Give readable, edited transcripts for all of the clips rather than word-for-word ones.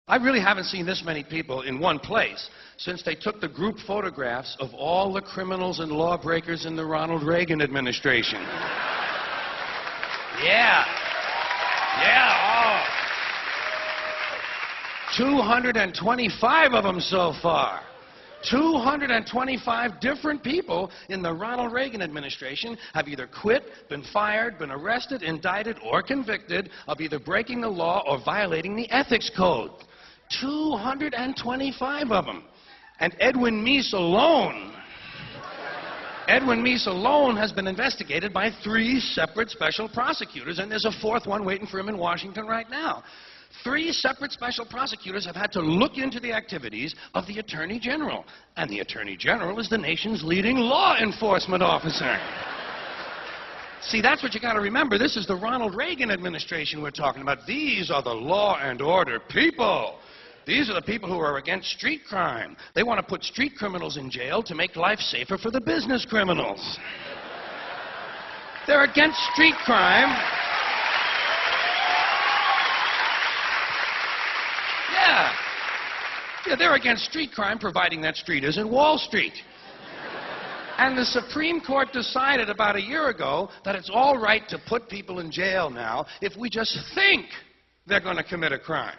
I really haven't seen this many people in one place since they took the group photographs of all the criminals and lawbreakers in the Ronald Reagan administration. Yeah. Yeah, oh. 225 of them so far. 225 different people in the Ronald Reagan administration have either quit, been fired, been arrested, indicted, or convicted of either breaking the law or violating the ethics code. 225 of them. And Edwin Meese alone has been investigated by 3 separate special prosecutors, and there's a 4th one waiting for him in Washington right now. 3 separate special prosecutors have had to look into the activities of the Attorney General. And the Attorney General is the nation's leading law enforcement officer. See, that's what you got to remember. This is the Ronald Reagan administration we're talking about. These are the law and order people. These are the people who are against street crime. They want to put street criminals in jail to make life safer for the business criminals. They're against street crime. Yeah, they're against street crime, providing that street isn't Wall Street. And the Supreme Court decided about a year ago that it's all right to put people in jail now if we just think they're going to commit a crime.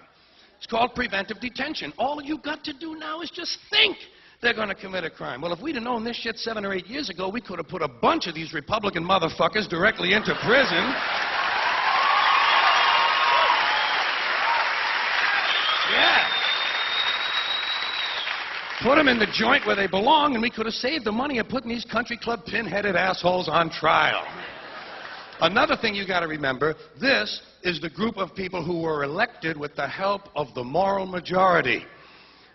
It's called preventive detention. All you've got to do now is just think they're going to commit a crime. Well, if we'd have known this shit 7 or 8 years ago, we could have put a bunch of these Republican motherfuckers directly into prison. Yeah. Put them in the joint where they belong, and we could have saved the money of putting these country club pin-headed assholes on trial. Another thing you got to remember, this is the group of people who were elected with the help of the moral majority.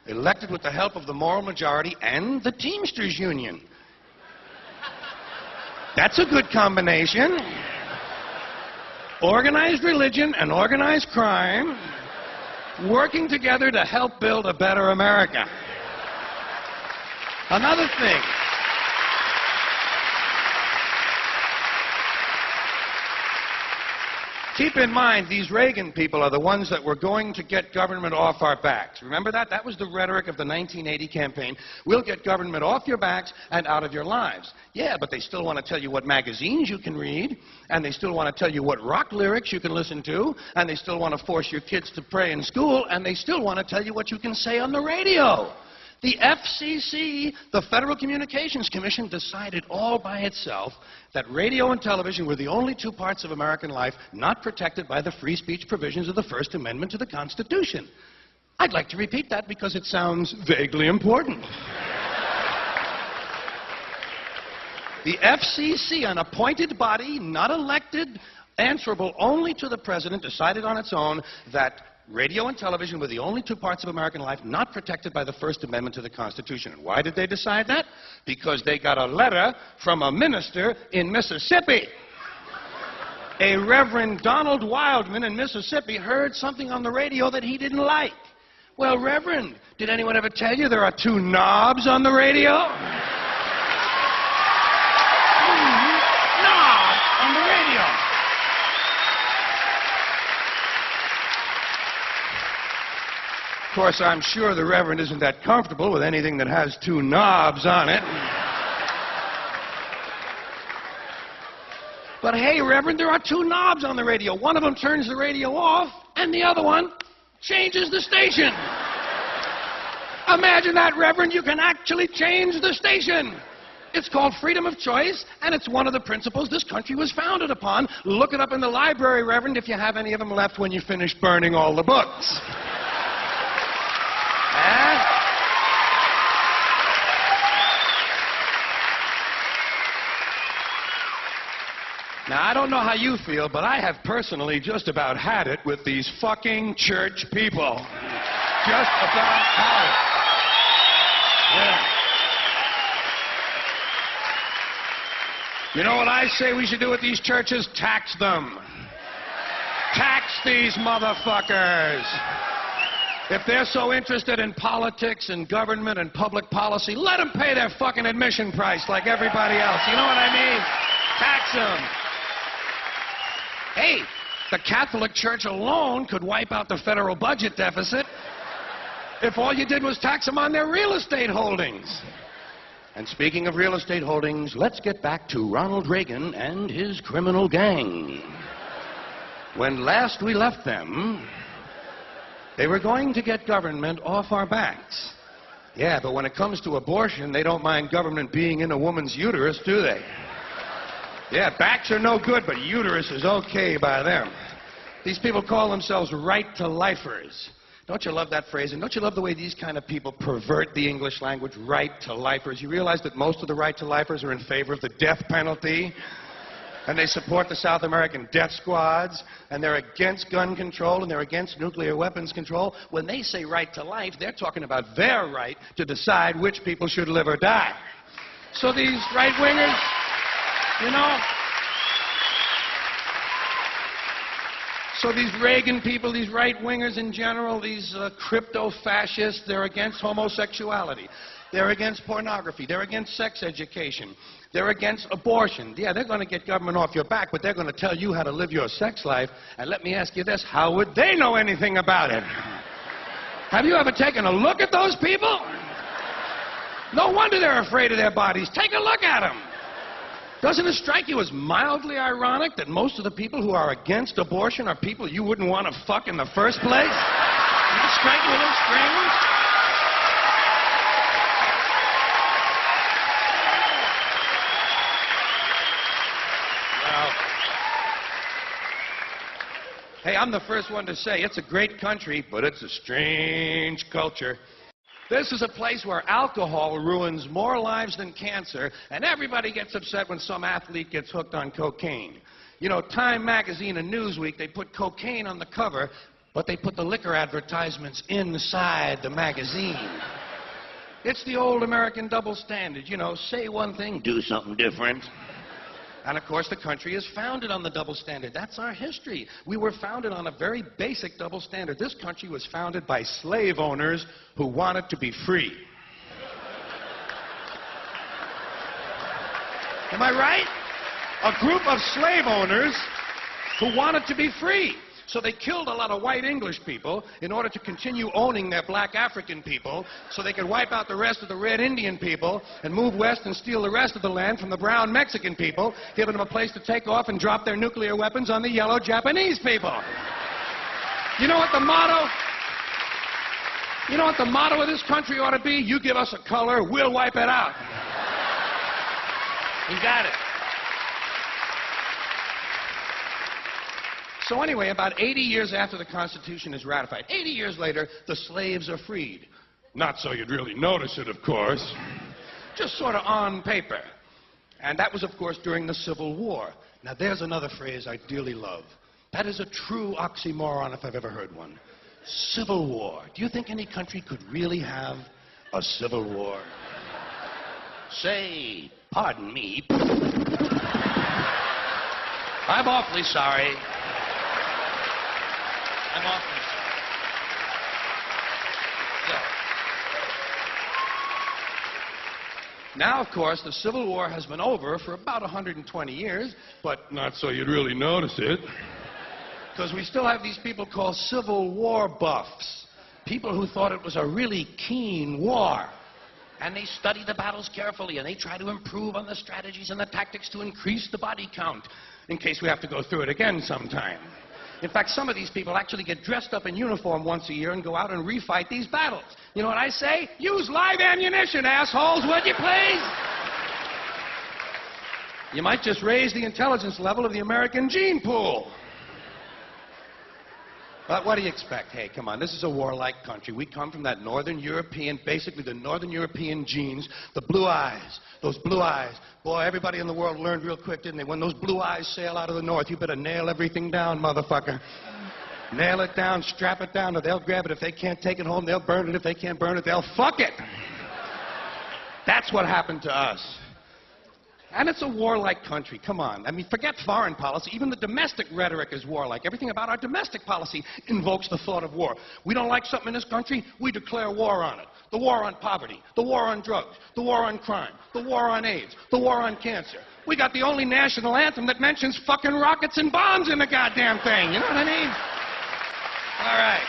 Elected with the help of the moral majority and the Teamsters Union. That's a good combination. Organized religion and organized crime working together to help build a better America. Another thing. Keep in mind, these Reagan people are the ones that were going to get government off our backs. Remember that? That was the rhetoric of the 1980 campaign. We'll get government off your backs and out of your lives. Yeah, but they still want to tell you what magazines you can read, and they still want to tell you what rock lyrics you can listen to, and they still want to force your kids to pray in school, and they still want to tell you what you can say on the radio. The FCC, the Federal Communications Commission, decided all by itself that radio and television were the only 2 parts of American life not protected by the free speech provisions of the First Amendment to the Constitution. I'd like to repeat that because it sounds vaguely important. The FCC, an appointed body, not elected, answerable only to the president, decided on its own that radio and television were the only 2 parts of American life not protected by the First Amendment to the Constitution. And why did they decide that? Because they got a letter from a minister in Mississippi. A Reverend Donald Wildman in Mississippi heard something on the radio that he didn't like. Well, Reverend, did anyone ever tell you there are 2 knobs on the radio? Knobs on the radio. Of course, I'm sure the Reverend isn't that comfortable with anything that has 2 knobs on it. But hey, Reverend, there are 2 knobs on the radio. One of them turns the radio off, and the other one changes the station. Imagine that, Reverend. You can actually change the station. It's called freedom of choice, and it's one of the principles this country was founded upon. Look it up in the library, Reverend, if you have any of them left when you finish burning all the books. Now, I don't know how you feel, but I have personally just about had it with these fucking church people. Just about had it. Yeah. You know what I say we should do with these churches? Tax them. Tax these motherfuckers. If they're so interested in politics and government and public policy, let them pay their fucking admission price like everybody else. You know what I mean? Tax them. Hey, the Catholic Church alone could wipe out the federal budget deficit. if all you did was tax them on their real estate holdings. And speaking of real estate holdings, let's get back to Ronald Reagan and his criminal gang. When last we left them, they were going to get government off our backs. Yeah, but when it comes to abortion, they don't mind government being in a woman's uterus, do they? Yeah, backs are no good, but uterus is okay by them. These people call themselves right-to-lifers. Don't you love that phrase? And don't you love the way these kind of people pervert the English language, right-to-lifers? You realize that most of the right-to-lifers are in favor of the death penalty? And they support the South American death squads, and they're against gun control, and they're against nuclear weapons control. When they say right to life, they're talking about their right to decide which people should live or die. So these right-wingers, you know, so these Reagan people, these right-wingers in general, these crypto-fascists, they're against homosexuality. They're against pornography. They're against sex education. They're against abortion. Yeah, they're going to get government off your back, but they're going to tell you how to live your sex life. And let me ask you this, how would they know anything about it? Have you ever taken a look at those people? No wonder they're afraid of their bodies. Take a look at them. Doesn't it strike you as mildly ironic that most of the people who are against abortion are people you wouldn't want to fuck in the first place? Doesn't it strike you a little strange? Hey, I'm the first one to say it's a great country, but it's a strange culture. This is a place where alcohol ruins more lives than cancer, and everybody gets upset when some athlete gets hooked on cocaine. You know, Time magazine and Newsweek, they put cocaine on the cover, but they put the liquor advertisements inside the magazine. It's the old American double standard, you know, say one thing, do something different. And, of course, the country is founded on the double standard. That's our history. We were founded on a very basic double standard. This country was founded by slave owners who wanted to be free. Am I right? A group of slave owners who wanted to be free. So they killed a lot of white English people in order to continue owning their black African people so they could wipe out the rest of the red Indian people and move west and steal the rest of the land from the brown Mexican people, giving them a place to take off and drop their nuclear weapons on the yellow Japanese people. You know what the motto? You know what the motto of this country ought to be? You give us a color, we'll wipe it out. You got it. So anyway, about 80 years after the Constitution is ratified, 80 years later, the slaves are freed. Not so you'd really notice it, of course. Just sort of on paper. And that was, of course, during the Civil War. Now, there's another phrase I dearly love. That is a true oxymoron if I've ever heard one. Civil War. Do you think any country could really have a civil war? Say, pardon me. I'm awfully sorry. I'm awfully sorry. So, now, of course, the Civil War has been over for about 120 years, but not so you'd really notice it. Because we still have these people called Civil War buffs. People who thought it was a really keen war. And they study the battles carefully, and they try to improve on the strategies and the tactics to increase the body count, in case we have to go through it again sometime. In fact, some of these people actually get dressed up in uniform once a year and go out and refight these battles. You know what I say? Use live ammunition, assholes, would you please? You might just raise the intelligence level of the American gene pool. But what do you expect? Hey, come on, this is a warlike country. We come from that Northern European, basically the Northern European genes, the blue eyes, those blue eyes. Boy, everybody in the world learned real quick, didn't they? When those blue eyes sail out of the north, you better nail everything down, motherfucker. Nail it down, strap it down, or they'll grab it. If they can't take it home, they'll burn it. If they can't burn it, they'll fuck it. That's what happened to us. And it's a warlike country. Come on. I mean, forget foreign policy. Even the domestic rhetoric is warlike. Everything about our domestic policy invokes the thought of war. We don't like something in this country, we declare war on it. The war on poverty, the war on drugs, the war on crime, the war on AIDS, the war on cancer. We got the only national anthem that mentions fucking rockets and bombs in the goddamn thing. You know what I mean? All right.